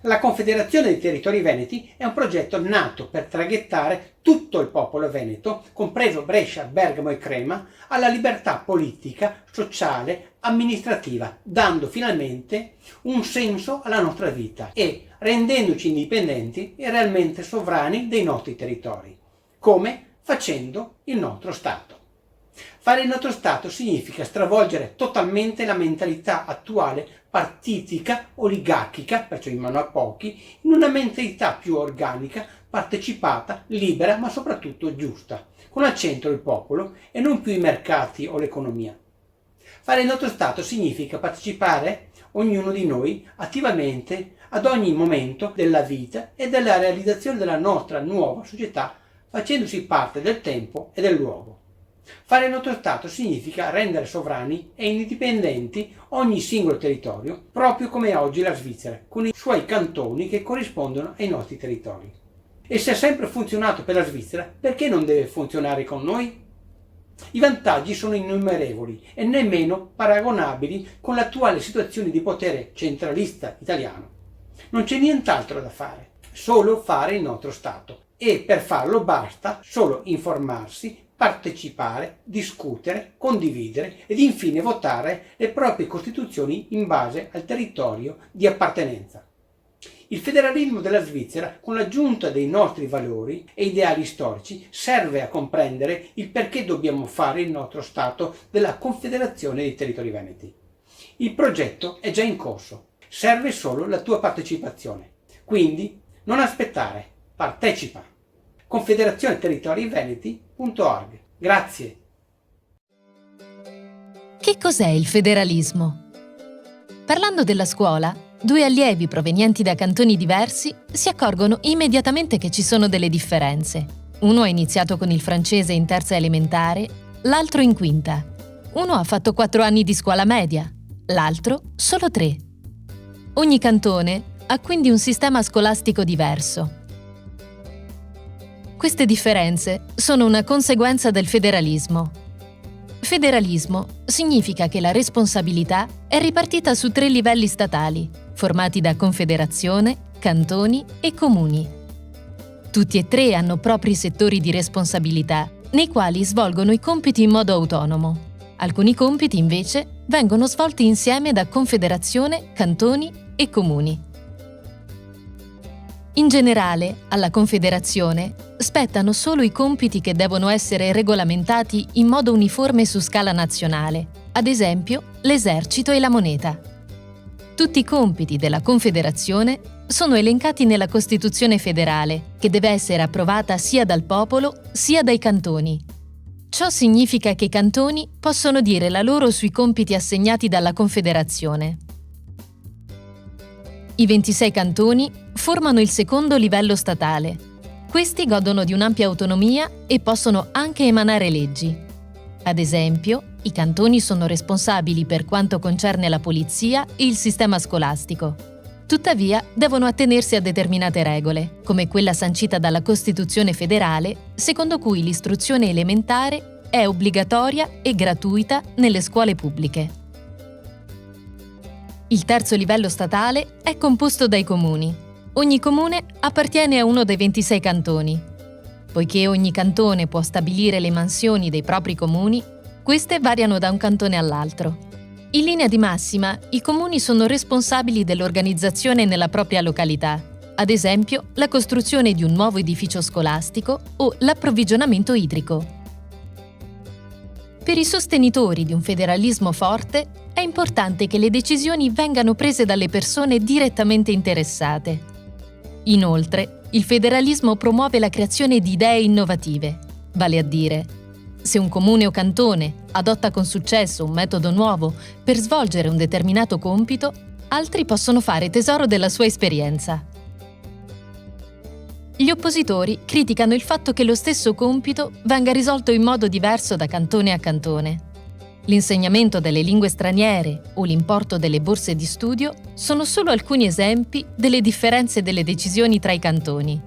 La Confederazione dei Territori Veneti è un progetto nato per traghettare tutto il popolo veneto, compreso Brescia, Bergamo e Crema, alla libertà politica, sociale, amministrativa, dando finalmente un senso alla nostra vita e rendendoci indipendenti e realmente sovrani dei nostri territori. Come? Facendo il nostro Stato. Fare il nostro Stato significa stravolgere totalmente la mentalità attuale partitica, oligarchica, perciò in mano a pochi, in una mentalità più organica, partecipata, libera, ma soprattutto giusta, con al centro il popolo e non più i mercati o l'economia. Fare il nostro Stato significa partecipare, ognuno di noi, attivamente ad ogni momento della vita e della realizzazione della nostra nuova società, facendosi parte del tempo e del luogo. Fare il nostro Stato significa rendere sovrani e indipendenti ogni singolo territorio, proprio come oggi la Svizzera, con i suoi cantoni che corrispondono ai nostri territori. E se ha sempre funzionato per la Svizzera, perché non deve funzionare con noi? I vantaggi sono innumerevoli e nemmeno paragonabili con l'attuale situazione di potere centralista italiano. Non c'è nient'altro da fare, solo fare il nostro Stato. E per farlo basta solo informarsi, partecipare, discutere, condividere ed infine votare le proprie costituzioni in base al territorio di appartenenza. Il federalismo della Svizzera, con l'aggiunta dei nostri valori e ideali storici, serve a comprendere il perché dobbiamo fare il nostro Stato della Confederazione dei Territori Veneti. Il progetto è già in corso, serve solo la tua partecipazione. Quindi non aspettare, partecipa. confederazioneterritoriveneti.org. Grazie. Che cos'è il federalismo? Parlando della scuola, due allievi provenienti da cantoni diversi si accorgono immediatamente che ci sono delle differenze. Uno ha iniziato con il francese in terza elementare, l'altro in quinta. Uno ha fatto 4 anni di scuola media, l'altro solo 3. Ogni cantone ha quindi un sistema scolastico diverso. Queste differenze sono una conseguenza del federalismo. Federalismo significa che la responsabilità è ripartita su 3 livelli statali, formati da confederazione, cantoni e comuni. Tutti e 3 hanno propri settori di responsabilità, nei quali svolgono i compiti in modo autonomo. Alcuni compiti, invece, vengono svolti insieme da confederazione, cantoni e comuni. In generale, alla Confederazione spettano solo i compiti che devono essere regolamentati in modo uniforme su scala nazionale, ad esempio l'esercito e la moneta. Tutti i compiti della Confederazione sono elencati nella Costituzione federale, che deve essere approvata sia dal popolo sia dai cantoni. Ciò significa che i cantoni possono dire la loro sui compiti assegnati dalla Confederazione. I 26 cantoni formano il secondo livello statale. Questi godono di un'ampia autonomia e possono anche emanare leggi. Ad esempio, i cantoni sono responsabili per quanto concerne la polizia e il sistema scolastico. Tuttavia, devono attenersi a determinate regole, come quella sancita dalla Costituzione federale, secondo cui l'istruzione elementare è obbligatoria e gratuita nelle scuole pubbliche. Il terzo livello statale è composto dai comuni. Ogni comune appartiene a uno dei 26 cantoni. Poiché ogni cantone può stabilire le mansioni dei propri comuni, queste variano da un cantone all'altro. In linea di massima, i comuni sono responsabili dell'organizzazione nella propria località, ad esempio la costruzione di un nuovo edificio scolastico o l'approvvigionamento idrico. Per i sostenitori di un federalismo forte è importante che le decisioni vengano prese dalle persone direttamente interessate. Inoltre, il federalismo promuove la creazione di idee innovative, vale a dire, se un comune o cantone adotta con successo un metodo nuovo per svolgere un determinato compito, altri possono fare tesoro della sua esperienza. Gli oppositori criticano il fatto che lo stesso compito venga risolto in modo diverso da cantone a cantone. L'insegnamento delle lingue straniere o l'importo delle borse di studio sono solo alcuni esempi delle differenze delle decisioni tra i cantoni.